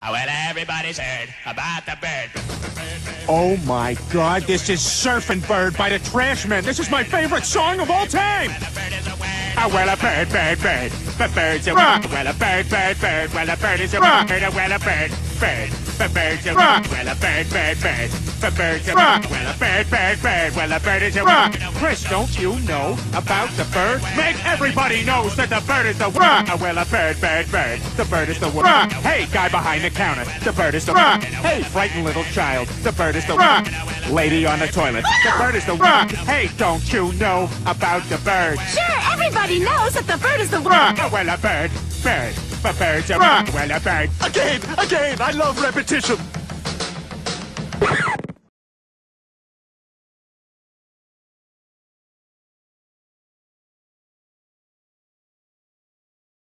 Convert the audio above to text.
Well, everybody's heard about the bird. Oh my God, this is Surfin' Bird by the Trashmen. This is my favorite song of all time. Well, a bird, the bird's a well, a bird, well, a bird is a well, a bird, the bird's a well, a bird, the bird's a well, a bird, well, a bird is a Chris, don't you know about the bird? Make everybody knows that the bird is the well, a bird, the bird is the Hey, guy behind the counter, the bird is the Hey, frightened little child, the bird is the Lady on the toilet, the bird is the Hey, don't you know about the bird? Sure, everybody knows that the bird is the Well, a bird, the bird's a well, a bird. Again, I love repetition.